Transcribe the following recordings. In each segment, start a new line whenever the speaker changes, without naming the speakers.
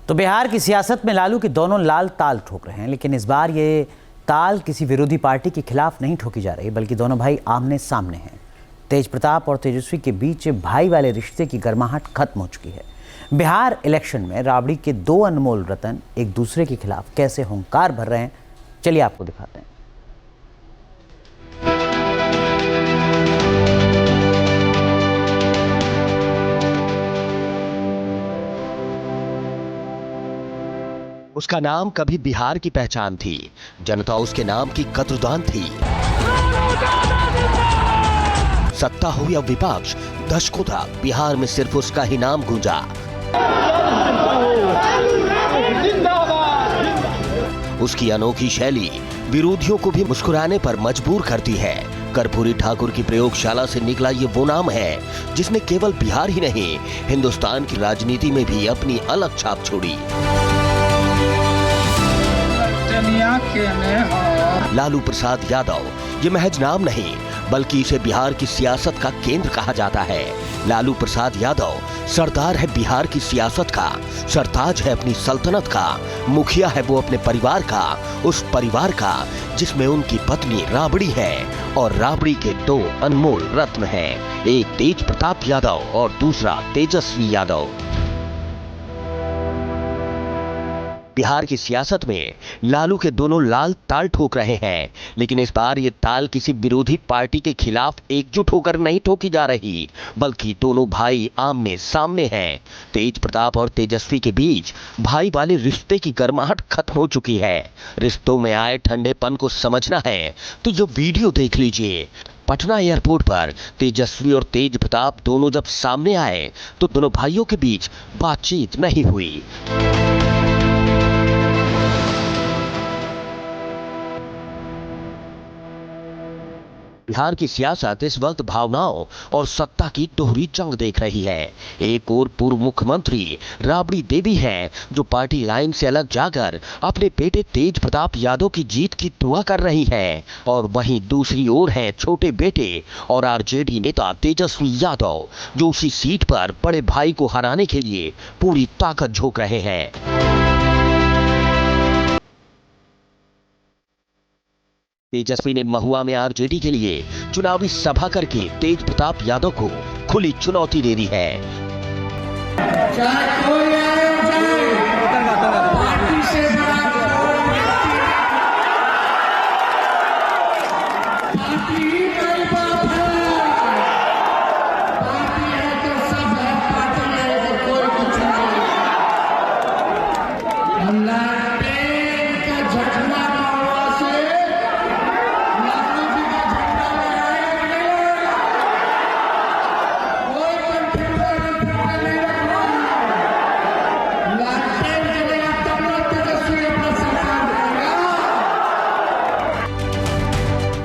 तो बिहार की सियासत में लालू के दोनों लाल ताल ठोक रहे हैं, लेकिन इस बार ये ताल किसी विरोधी पार्टी के खिलाफ नहीं ठोकी जा रही, बल्कि दोनों भाई आमने सामने हैं। तेज प्रताप और तेजस्वी के बीच भाई वाले रिश्ते की गर्माहट खत्म हो चुकी है। बिहार इलेक्शन में राबड़ी के दो अनमोल रतन एक दूसरे के खिलाफ कैसे हुंकार भर रहे हैं, चलिए आपको दिखाते हैं।
उसका नाम कभी बिहार की पहचान थी, जनता उसके नाम की कद्रदान थी। सत्ता हो या विपक्ष, दशकों तक बिहार में सिर्फ उसका ही नाम गूंजा। उसकी अनोखी शैली विरोधियों को भी मुस्कुराने पर मजबूर करती है। कर्पूरी ठाकुर की प्रयोगशाला से निकला ये वो नाम है जिसने केवल बिहार ही नहीं, हिंदुस्तान की राजनीति में भी अपनी अलग छाप छोड़ी। लालू प्रसाद यादव ये महज नाम नहीं, बल्कि इसे बिहार की सियासत का केंद्र कहा जाता है। लालू प्रसाद यादव सरदार है बिहार की सियासत का, सरताज है अपनी सल्तनत का, मुखिया है वो अपने परिवार का, उस परिवार का जिसमें उनकी पत्नी राबड़ी है और राबड़ी के दो अनमोल रत्न हैं, एक तेज प्रताप यादव और दूसरा तेजस्वी यादव। बिहार की सियासत में लालू के दोनों लाल ताल ठोक रहे हैं, लेकिन इस बार ये ताल किसी विरोधी पार्टी के खिलाफ एकजुट होकर नहीं ठोकी जा रही, बल्कि दोनों भाई आमने सामने हैं। तेज प्रताप और तेजस्वी के बीच भाई वाले रिश्ते की गर्माहट खत्म हो चुकी है। रिश्तों में आए ठंडेपन को समझना है तो जो वीडियो देख लीजिए। पटना एयरपोर्ट पर तेजस्वी और तेज प्रताप दोनों जब सामने आए तो दोनों भाइयों के बीच बातचीत नहीं हुई। बिहार की सियासत इस वक्त भावनाओं और सत्ता की दोहरी जंग देख रही है। एक और पूर्व मुख्यमंत्री राबड़ी देवी हैं, जो पार्टी लाइन से अलग जाकर अपने बेटे तेज प्रताप यादव की जीत की दुआ कर रही हैं, और वहीं दूसरी ओर हैं छोटे बेटे और आरजेडी नेता तेजस्वी यादव, जो उसी सीट पर बड़े भाई को हराने के लिए पूरी ताकत झोंक रहे हैं। तेजस्वी ने महुआ में आरजेडी के लिए चुनावी सभा करके तेज प्रताप यादव को खुली चुनौती दे दी है।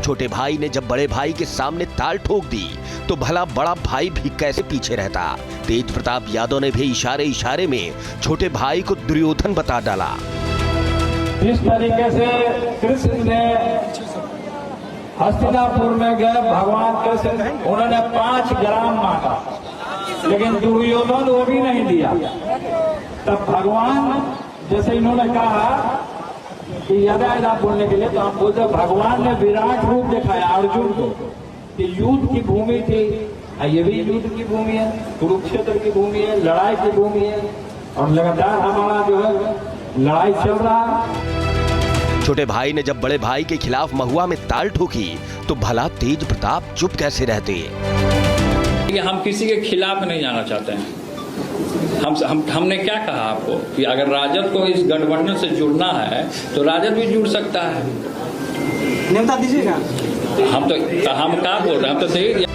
छोटे भाई ने जब बड़े भाई के सामने ताल ठोक दी तो भला बड़ा भाई भी कैसे पीछे रहता। तेज प्रताप यादव ने भी इशारे इशारे में छोटे भाई को दुर्योधन बता डाला।
जिस तरीके से कृष्ण ने हस्तिनापुर में गए, भगवान कृष्ण उन्होंने 5 ग्राम मांगा, लेकिन दुर्योधन वो भी नहीं दिया। तब भगवान जैसे इन्होंने कहा कि यदा यदा बोलने के लिए, तो हम बोलते भगवान ने विराट रूप दिखाया अर्जुन को कि युद्ध की भूमि थी, ये भी युद्ध की भूमि है, कुरुक्षेत्र की भूमि है, लड़ाई की भूमि है, और लगातार हमारा जो है लड़ाई चल रहा है।
छोटे भाई ने जब बड़े भाई के खिलाफ महुआ में ताल ठोकी तो भला तेज प्रताप चुप कैसे रहते।
हम किसी के खिलाफ नहीं जाना चाहते हैं। हमने क्या कहा आपको कि अगर राजद को इस गठबंधन से जुड़ना है तो राजद भी जुड़ सकता है।
न्योता दीजिएगा।
हम क्या बोल रहे हैं, हम तो दे।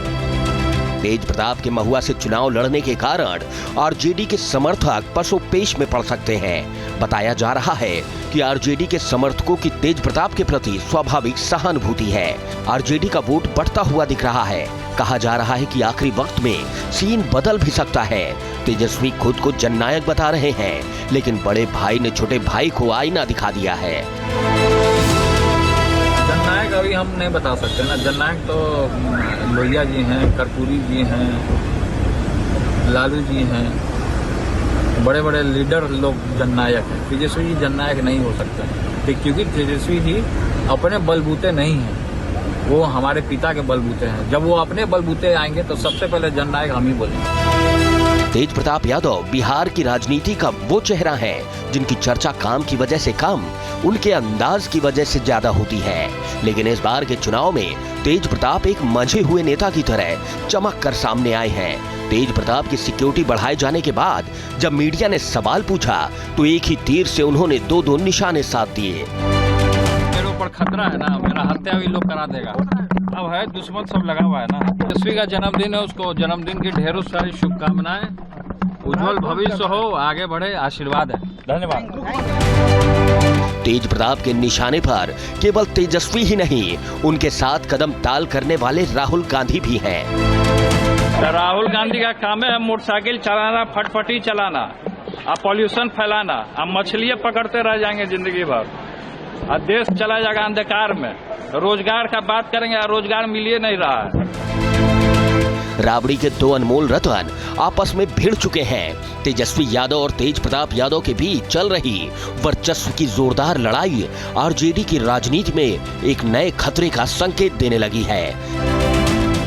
तेज प्रताप के महुआ से चुनाव लड़ने के कारण आरजेडी के समर्थक पसोपेश में पड़ सकते हैं। बताया जा रहा है कि आरजेडी के समर्थकों की तेज प्रताप के प्रति स्वाभाविक सहानुभूति है। आरजेडी का वोट बढ़ता हुआ दिख रहा है। कहा जा रहा है कि आखिरी वक्त में सीन बदल भी सकता है। तेजस्वी खुद को जननायक बता रहे हैं, लेकिन बड़े भाई ने छोटे भाई को आईना दिखा दिया है।
जननायक अभी हम नहीं बता सकते ना। जननायक तो लोहिया जी हैं, कर्पूरी जी हैं, लालू जी हैं, बड़े बड़े लीडर लोग जननायक हैं। तेजस्वी जी जननायक नहीं हो सकते, क्योंकि तेजस्वी जी अपने बलबूते नहीं हैं, वो हमारे पिता के बलबूते हैं। जब वो अपने बलबूते आएंगे तो सबसे पहले जननायक हम ही बोलेंगे।
तेज प्रताप यादव बिहार की राजनीति का वो चेहरा है जिनकी चर्चा काम की वजह से कम, उनके अंदाज की वजह से ज्यादा होती है। लेकिन इस बार के चुनाव में तेज प्रताप एक मंझे हुए नेता की तरह चमक कर सामने आए हैं। तेज प्रताप की सिक्योरिटी बढ़ाए जाने के बाद जब मीडिया ने सवाल पूछा तो एक ही तीर से उन्होंने दो निशाने साध दिए।
मेरे ऊपर खतरा है ना, मेरा हत्या भी लोग करा देगा। अब है दुश्मन सब लगा हुआ है ना। तेजस्वी का जन्मदिन है, उसको जन्मदिन की ढेरों सारी शुभकामनाएं, उज्जवल भविष्य हो, आगे बढ़े, आशीर्वाद है। धन्यवाद।
तेज प्रताप के निशाने पर केवल तेजस्वी ही नहीं, उनके साथ कदम ताल करने वाले राहुल गांधी भी हैं।
राहुल गांधी का काम है मोटरसाइकिल चलाना, फटफटी चलाना, अब पॉल्यूशन फैलाना, अब मछलियां पकड़ते रह जाएंगे जिंदगी भर, और देश चला जाएगा अंधकार में। रोजगार का बात करेंगे, रोजगार मिल ही नहीं रहा है।
राबड़ी के दो अनमोल रतन आपस में भिड़ चुके हैं। तेजस्वी यादव और तेज प्रताप यादव के बीच चल रही वर्चस्व की जोरदार लड़ाई आरजेडी की राजनीति में एक नए खतरे का संकेत देने लगी है।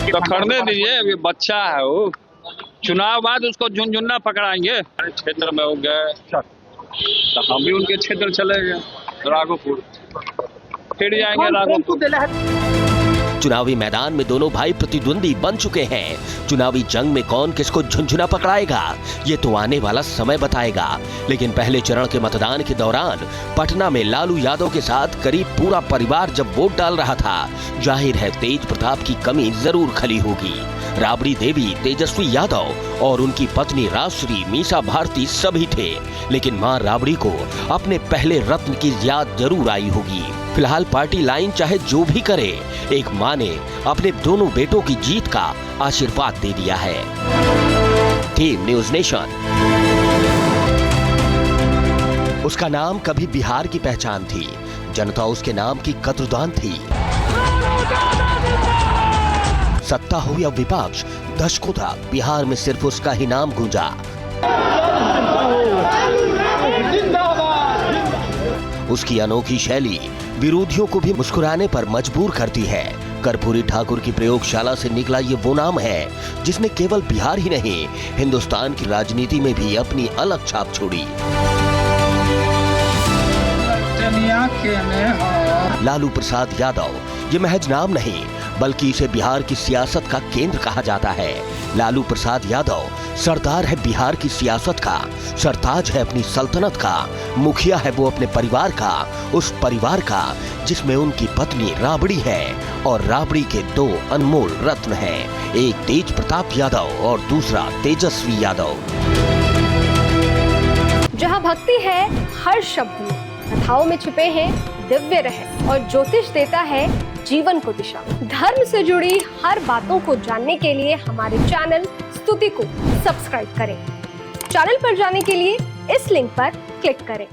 तो करने दीजिए, अभी बच्चा है वो, चुनाव बाद उसको झुनझुना पकड़ाएंगे। क्षेत्र में हो गए तो हम भी उनके क्षेत्र चले गए, राघोपुर, फिर जाएंगे राघोपुर।
चुनावी मैदान में दोनों भाई प्रतिद्वंदी बन चुके हैं। चुनावी जंग में कौन किसको झुनझुना पकड़ाएगा ये तो आने वाला समय बताएगा। लेकिन पहले चरण के मतदान के दौरान पटना में लालू यादव के साथ करीब पूरा परिवार जब वोट डाल रहा था, जाहिर है तेज प्रताप की कमी जरूर खली होगी। राबड़ी देवी, तेजस्वी यादव और उनकी पत्नी राजश्री, मीसा भारती सभी थे, लेकिन मां राबड़ी को अपने पहले रत्न की याद जरूर आई होगी। फिलहाल पार्टी लाइन चाहे जो भी करे, एक मां ने अपने दोनों बेटों की जीत का आशीर्वाद दे दिया है। Team news nation. उसका नाम कभी बिहार की पहचान थी, जनता उसके नाम की कद्रदान थी। सत्ता हो या विपक्ष, दशकों तक बिहार में सिर्फ उसका ही नाम गूंजा। उसकी अनोखी शैली विरोधियों को भी मुस्कुराने पर मजबूर करती है। कर्पूरी ठाकुर की प्रयोगशाला से निकला ये वो नाम है जिसने केवल बिहार ही नहीं, हिंदुस्तान की राजनीति में भी अपनी अलग छाप छोड़ी। लालू प्रसाद यादव ये महज नाम नहीं, बल्कि इसे बिहार की सियासत का केंद्र कहा जाता है। लालू प्रसाद यादव सरदार है बिहार की सियासत का, सरताज है अपनी सल्तनत का, मुखिया है वो अपने परिवार का, उस परिवार का जिसमें उनकी पत्नी राबड़ी है और राबड़ी के दो अनमोल रत्न हैं, एक तेज प्रताप यादव और दूसरा तेजस्वी यादव।
जहाँ भक्ति है हर शब्द में, कथाओं में छुपे हैं दिव्य रहस्य और ज्योतिष देता है जीवन को दिशा। धर्म से जुड़ी हर बातों को जानने के लिए हमारे चैनल स्तुति को सब्सक्राइब करें। चैनल पर जाने के लिए इस लिंक पर क्लिक करें।